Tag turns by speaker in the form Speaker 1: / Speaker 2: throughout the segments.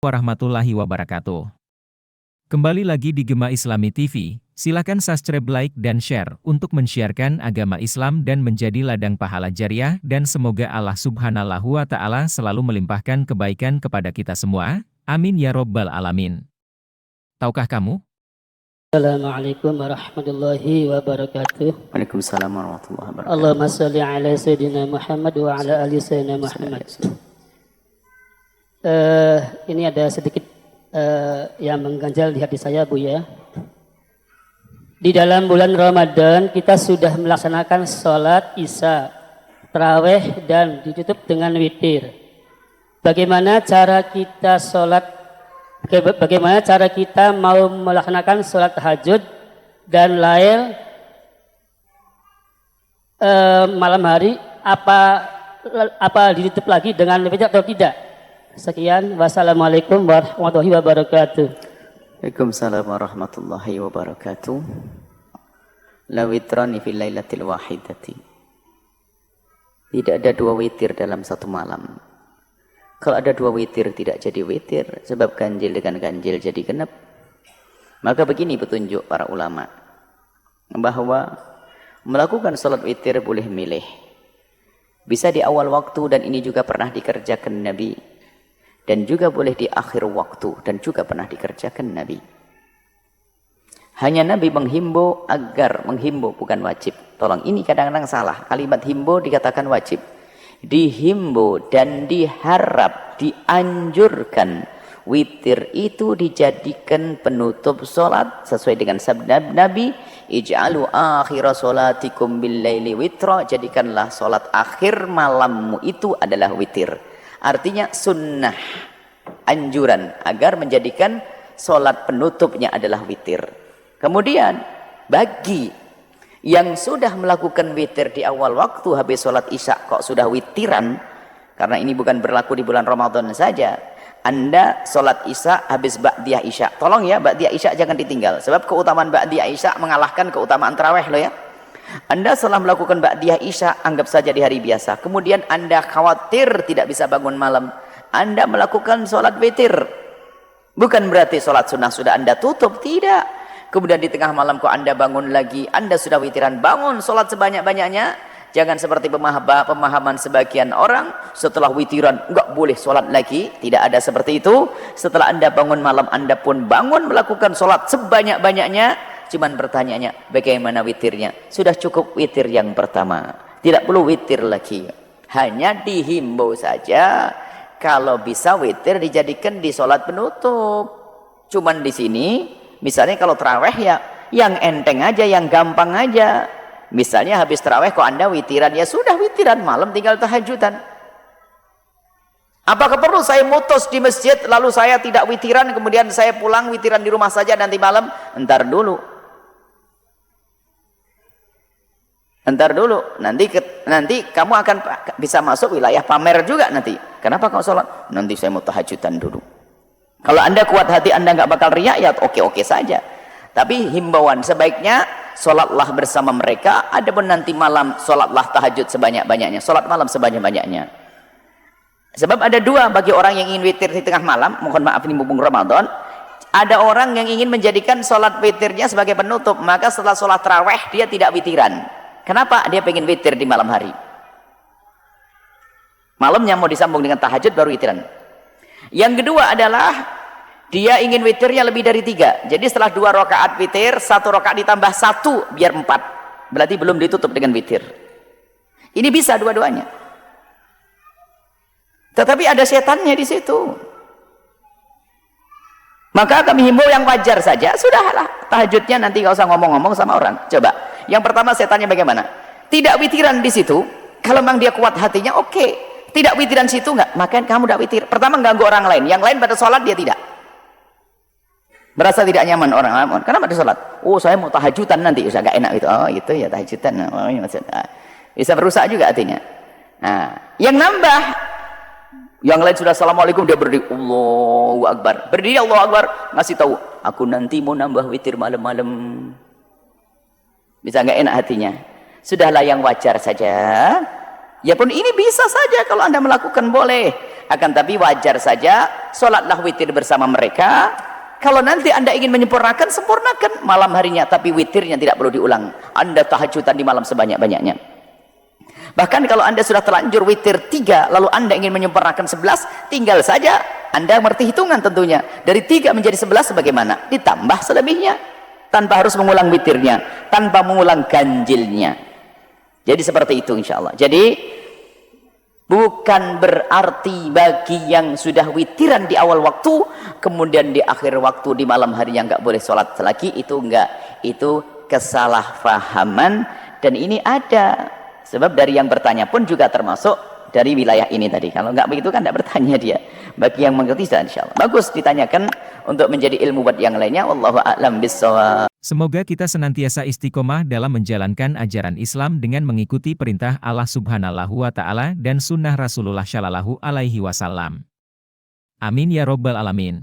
Speaker 1: Warahmatullahi wabarakatuh. Kembali lagi di Gema Islami TV, silakan subscribe, like, dan share untuk mensiarkan agama Islam dan menjadi ladang pahala jariah dan semoga Allah Subhanahu wa Ta'ala selalu melimpahkan kebaikan kepada kita semua. Amin ya Robbal Alamin. Tahukah kamu?
Speaker 2: Assalamualaikum warahmatullahi wabarakatuh.
Speaker 3: Waalaikumsalam warahmatullahi wabarakatuh.
Speaker 2: Allahumma salli ala Sayyidina Muhammad wa ala ali Sayyidina Muhammad. Ini ada sedikit yang mengganjal di hati saya, Bu ya. Di dalam bulan Ramadan kita sudah melaksanakan sholat Isya, tarawih dan ditutup dengan witir. Bagaimana cara kita mau melaksanakan sholat tahajud dan lail malam hari? Apa ditutup lagi dengan witir atau tidak? Sekian, wassalamualaikum warahmatullahi wabarakatuh.
Speaker 3: Waalaikumsalam warahmatullahi wabarakatuh. La witrani fil lailatil wahidati. Tidak ada dua witir dalam satu malam. Kalau ada dua witir tidak jadi witir, sebab ganjil dengan ganjil jadi genap. Maka begini petunjuk para ulama, bahwa melakukan salat witir boleh milih. Bisa di awal waktu dan ini juga pernah dikerjakan Nabi. Dan juga boleh di akhir waktu dan juga pernah dikerjakan Nabi. Hanya Nabi menghimbau agar menghimbau bukan wajib. Tolong, ini kadang-kadang salah. Kalimat himbau dikatakan wajib. Dihimbau dan diharap, dianjurkan witir itu dijadikan penutup solat sesuai dengan sabda Nabi, ij'alu akhira solatikum bil laili witra, jadikanlah solat akhir malammu itu adalah witir. Artinya sunnah, anjuran agar menjadikan solat penutupnya adalah witir. Kemudian bagi yang sudah melakukan witir di awal waktu habis solat Isya kok sudah witiran, karena ini bukan berlaku di bulan Ramadan saja. Anda solat Isya habis ba'diyah Isya, tolong ya, ba'diyah Isya jangan ditinggal, sebab keutamaan ba'diyah Isya mengalahkan keutamaan tarawih loh ya. Anda setelah melakukan ba'diyah Isya, anggap saja di hari biasa, kemudian Anda khawatir tidak bisa bangun malam, Anda melakukan sholat witir. Bukan berarti sholat sunnah sudah Anda tutup, tidak. Kemudian di tengah malam kok Anda bangun lagi, Anda sudah witiran, bangun sholat sebanyak-banyaknya. Jangan seperti pemahaman sebagian orang, setelah witiran enggak boleh sholat lagi. Tidak ada seperti itu. Setelah Anda bangun malam, Anda pun bangun melakukan sholat sebanyak-banyaknya. Cuman pertanyaannya, bagaimana witirnya? Sudah cukup witir yang pertama, tidak perlu witir lagi. Hanya dihimbau saja, kalau bisa witir dijadikan di sholat penutup. Cuman di sini, misalnya kalau taraweh ya, yang enteng aja, yang gampang aja. Misalnya habis taraweh kok Anda witiran, ya sudah witiran, malam tinggal tahajudan. Apakah perlu saya mutus di masjid, lalu saya tidak witiran, kemudian saya pulang witiran di rumah saja nanti malam? Entar dulu. Nanti kamu akan bisa masuk wilayah pamer juga nanti. Kenapa kau sholat? Nanti saya mau tahajudan dulu. Kalau Anda kuat hati, Anda nggak bakal riak, ya oke-oke saja. Tapi himbauan sebaiknya sholatlah bersama mereka. Adapun nanti malam sholatlah tahajud sebanyak-banyaknya, sholat malam sebanyak-banyaknya. Sebab ada dua bagi orang yang ingin witir di tengah malam. Mohon maaf ini mumpung Ramadan. Ada orang yang ingin menjadikan sholat witirnya sebagai penutup, maka setelah sholat taraweh dia tidak witiran. Kenapa? Dia pengen witir di malam hari. Malamnya mau disambung dengan tahajud baru witiran. Yang kedua adalah dia ingin witirnya lebih dari 3. Jadi setelah 2 rakaat witir, 1 rakaat ditambah 1 biar 4. Berarti belum ditutup dengan witir. Ini bisa dua-duanya. Tetapi ada setannya di situ. Maka kami himbau yang wajar saja, sudahlah tahajudnya nanti gak usah ngomong-ngomong sama orang. Coba, yang pertama setannya bagaimana? Tidak witiran di situ, kalau memang dia kuat hatinya, oke. Tidak witiran situ enggak, maka kamu tidak witir. Pertama ganggu orang lain, yang lain pada sholat dia tidak. Merasa tidak nyaman orang lain, kenapa pada sholat? Oh saya mau tahajudan nanti, usah gak enak gitu. Oh itu ya tahajudan, oh, ya, bisa merusak juga hatinya. Nah, yang nambah, yang lain sudah assalamualaikum, dia berdiri Allahu Akbar, berdiri Allahu Akbar, ngasih tahu aku nanti mau nambah witir malam-malam. Bisa nggak enak hatinya. Sudahlah yang wajar saja. Ya pun ini bisa saja kalau Anda melakukan boleh. Akan tapi wajar saja, sholatlah witir bersama mereka. Kalau nanti Anda ingin menyempurnakan, sempurnakan malam harinya, tapi witirnya tidak perlu diulang. Anda tahajudan di malam sebanyak-banyaknya. Bahkan kalau Anda sudah terlanjur witir 3, lalu Anda ingin menyempurnakan 11, tinggal saja Anda mengerti hitungan tentunya. Dari 3 menjadi 11 bagaimana? Ditambah selebihnya. Tanpa harus mengulang witirnya, tanpa mengulang ganjilnya. Jadi seperti itu insya Allah. Jadi bukan berarti bagi yang sudah witiran di awal waktu, kemudian di akhir waktu di malam hari yang nggak boleh sholat lagi, itu enggak. Itu kesalahpahaman, dan ini ada. Sebab dari yang bertanya pun juga termasuk dari wilayah ini tadi. Kalau nggak begitu kan nggak bertanya dia. Bagi yang mengerti insya Allah bagus ditanyakan untuk menjadi ilmu buat yang lainnya. Wallahu a'lam bishawab.
Speaker 1: Semoga kita senantiasa istiqomah dalam menjalankan ajaran Islam dengan mengikuti perintah Allah Subhanahu wa Ta'ala dan sunnah Rasulullah Shallallahu Alaihi Wasallam. Amin ya Robbal Alamin.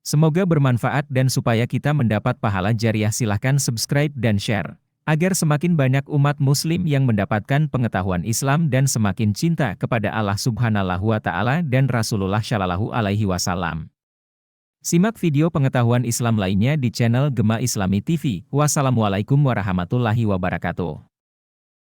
Speaker 1: Semoga bermanfaat dan supaya kita mendapat pahala jariah, silahkan subscribe dan share, agar semakin banyak umat muslim yang mendapatkan pengetahuan Islam dan semakin cinta kepada Allah Subhanahu wa Ta'ala dan Rasulullah Shallallahu Alaihi Wasallam. Simak video pengetahuan Islam lainnya di channel Gema Islami TV. Wassalamualaikum warahmatullahi wabarakatuh.